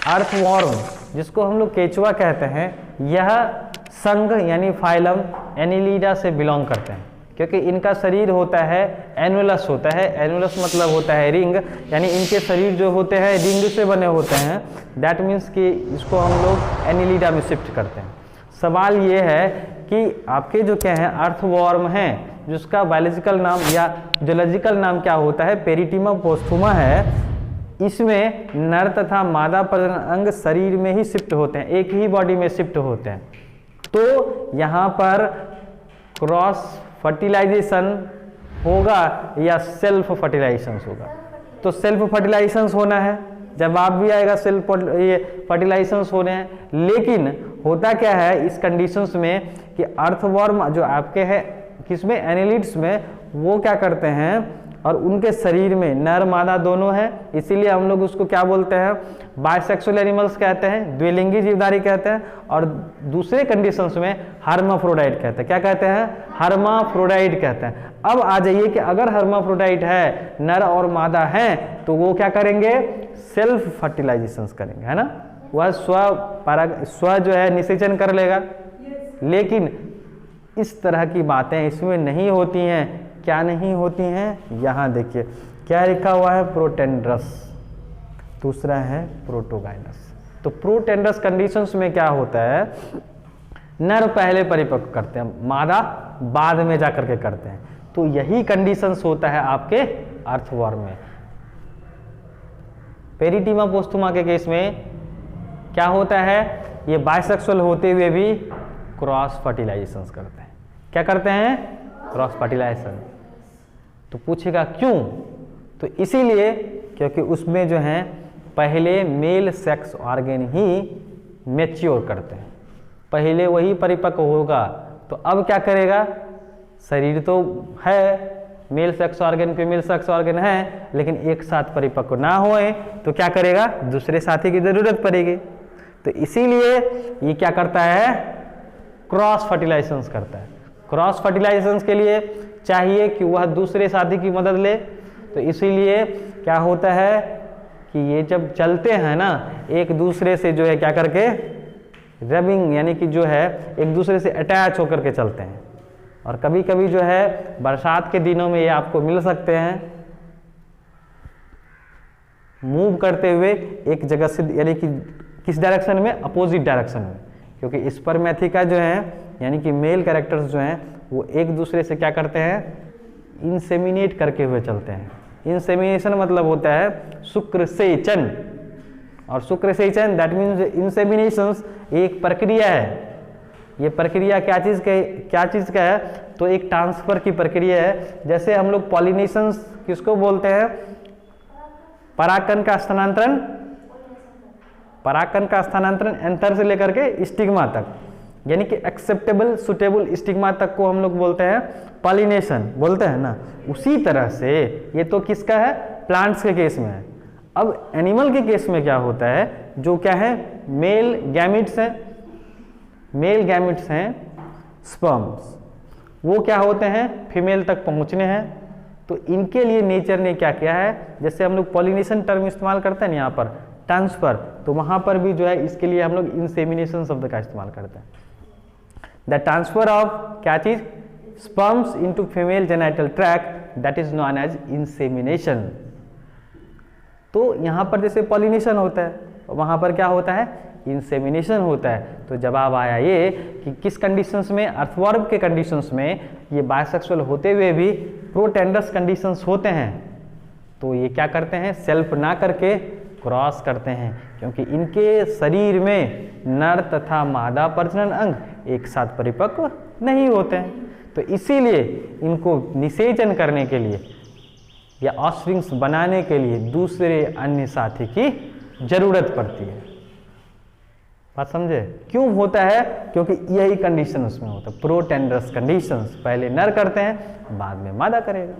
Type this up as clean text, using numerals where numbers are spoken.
Earthworm जिसको हम लोग केचुआ कहते हैं, यह संघ यानी फाइलम एनिलिडा से बिलोंग करते हैं, क्योंकि इनका शरीर होता है एनुलस होता है। एनुलस मतलब होता है रिंग, यानी इनके शरीर जो होते हैं रिंग से बने होते हैं। दैट मीन्स कि इसको हम लोग एनिलिडा में शिफ्ट करते हैं। सवाल ये है कि आपके जो क्या हैं अर्थवॉर्म हैं, जिसका बायोलॉजिकल नाम या जूलॉजिकल नाम क्या होता है, पेरिटीमा पोस्थुमा है। इसमें नर तथा मादा प्रजनन अंग शरीर में ही शिफ्ट होते हैं, एक ही बॉडी में शिफ्ट होते हैं। तो यहाँ पर क्रॉस फर्टिलाइजेशन होगा या सेल्फ फर्टिलाइजेशन होगा? तो सेल्फ फर्टिलाइजेशन होना है, जवाब भी आएगा सेल्फ ये फर्टिलाइजेशन होने हैं। लेकिन होता क्या है इस कंडीशंस में कि अर्थवॉर्म जो आपके हैं किसमें, एनिलिड्स में, वो क्या करते हैं और उनके शरीर में नर मादा दोनों है, इसीलिए हम लोग उसको क्या बोलते हैं, बायसेक्सुअल एनिमल्स कहते हैं, द्विलिंगी जीवधारी कहते हैं। और दूसरे कंडीशंस में हर्माफ्रोडाइट कहते हैं। क्या कहते हैं? हर्माफ्रोडाइट कहते हैं। अब आ जाइए कि अगर हर्माफ्रोडाइट है, नर और मादा हैं, तो वो क्या करेंगे, सेल्फ फर्टिलाइजेशन करेंगे, है ना। वह स्व जो है निषेचन कर लेगा। लेकिन इस तरह की बातें इसमें नहीं होती हैं। क्या नहीं होती हैं? यहाँ देखिए क्या लिखा हुआ है, प्रोटेंड्रस, दूसरा है प्रोटोगाइनस। तो प्रोटेंड्रस कंडीशंस में क्या होता है, नर पहले परिपक्व करते हैं, मादा बाद में जाकर के करते हैं। तो यही कंडीशंस होता है आपके अर्थवॉर्म में। पेरिटीमा पोस्थुमा के केस में क्या होता है, ये बायसेक्सुअल होते हुए भी क्रॉस फर्टिलाइजेशन करते हैं। क्या करते हैं? Cross fertilisation. तो पूछेगा क्यों? तो इसीलिए क्योंकि उसमें जो है पहले मेल सेक्स ऑर्गन ही मैच्योर करते हैं, पहले वही परिपक्व होगा। तो अब क्या करेगा, शरीर तो है, male sex organ female sex organ है, लेकिन एक साथ परिपक्व ना होए तो क्या करेगा, दूसरे साथी की जरूरत पड़ेगी। तो इसीलिए ये क्या करता है, क्रॉस फर्टिलाइजेशन करता है। क्रॉस फर्टिलाइजेशन के लिए चाहिए कि वह दूसरे साथी की मदद ले। तो इसीलिए क्या होता है कि ये जब चलते हैं ना, एक दूसरे से जो है क्या करके रबिंग, यानी कि जो है एक दूसरे से अटैच होकर के चलते हैं। और कभी कभी जो है बरसात के दिनों में ये आपको मिल सकते हैं मूव करते हुए एक जगह से, यानी कि किस डायरेक्शन में, अपोजिट डायरेक्शन में। क्योंकि स्पर्मेथिका जो है यानी कि मेल कैरेक्टर्स जो हैं वो एक दूसरे से क्या करते हैं, इंसेमिनेट करके हुए चलते हैं। इंसेमिनेशन मतलब होता है शुक्रसेचन, और शुक्रसेचन दैट मीन्स इंसेमिनेशन एक प्रक्रिया है। ये प्रक्रिया क्या चीज़ का है, तो एक ट्रांसफर की प्रक्रिया है। जैसे हम लोग पॉलिनेशन किसको बोलते हैं, परागकण का स्थानांतरण, परागकण का स्थानांतरण एंथर से लेकर के स्टिग्मा तक, यानी कि एक्सेप्टेबल सुटेबल स्टिग्मा तक को हम लोग बोलते हैं पॉलिनेशन, बोलते हैं ना। उसी तरह से ये तो किसका है, प्लांट्स के केस में है। अब एनिमल के केस में क्या होता है, जो क्या है, मेल गैमिट्स हैं, मेल गैमिट्स हैं स्पर्म्स, वो क्या होते हैं, फीमेल तक पहुंचने हैं। तो इनके लिए नेचर ने क्या किया है, जैसे हम लोग पॉलिनेशन टर्म इस्तेमाल करते हैं ना यहाँ पर, ट्रांसफर, तो वहाँ पर भी जो है इसके लिए हम लोग इंसेमिनेशन शब्द का इस्तेमाल करते हैं। द ट्रांसफर ऑफ क्या चीज, sperms into female genital tract, that is known as insemination. तो यहाँ पर जैसे पॉलिनेशन होता है, वहाँ पर क्या होता है, इंसेमिनेशन होता है। तो जवाब आया ये कि किस कंडीशंस में, अर्थवॉर्म के कंडीशंस में ये बायसेक्सुअल होते हुए भी प्रोटेंडर्स कंडीशंस होते हैं। तो ये क्या करते हैं, सेल्फ ना करके क्रॉस करते हैं, क्योंकि इनके शरीर में नर तथा मादा प्रजनन अंग एक साथ परिपक्व नहीं होते हैं। तो इसीलिए इनको निषेचन करने के लिए या ऑफस्प्रिंग्स बनाने के लिए दूसरे अन्य साथी की जरूरत पड़ती है। बात समझे? क्यों होता है, क्योंकि यही कंडीशन उसमें होता है, प्रोटेंडर्स कंडीशंस, पहले नर करते हैं बाद में मादा करेगा।